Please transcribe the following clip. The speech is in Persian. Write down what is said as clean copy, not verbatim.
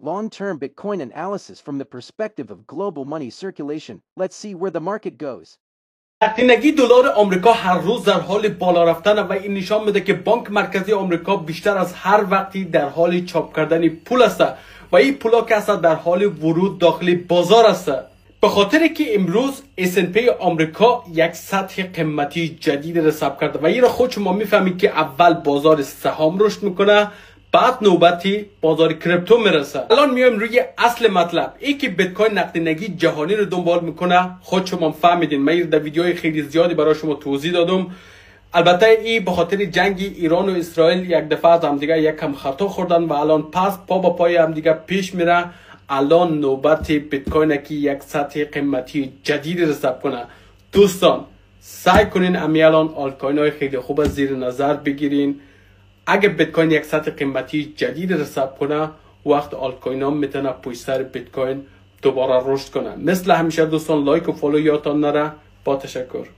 long-term Bitcoin analysis from the perspective of global money circulation. Let's see where the market goes. نقدینگی دلار آمریکا هر روز در حال بالا رفتن و این نشان میده که بانک مرکزی آمریکا بیشتر از هر وقتی در حال چاپ کردن پول است و این پولا که است در حال ورود داخل بازار است. به خاطر که امروز S&P آمریکا یک سطح قیمتی جدید را ثبت کرده و این را خود شما میفهمید که اول بازار سهام رشد میکنه، بعد نوبتی بازار کریپتو میرسه. الان میایم روی اصل مطلب، این که بیت کوین نقدینگی جهانی رو دنبال میکنه. خود شما فهمیدین، من در ویدیوهای خیلی زیادی برای شما توضیح دادم. البته این به خاطر جنگ ایران و اسرائیل یک دفعه از هم دیگه یک کم خطا خوردن و الان پس پا با پای هم دیگه پیش میره. الان نوبت بیت کوین که یک سطح قیمتی جدید رو ثبت کنه. دوستان سعی کنین الان آلت کوین های خیلی خوب از زیر نظر بگیرین. اگه بیت کوین یک سطح قیمتی جدید رو ثبت کنه، وقت آلت کوین ها میتونه پشت سر بیت کوین دوباره رشد کنه. مثل همیشه دوستان لایک و فالو یادتان نره. با تشکر.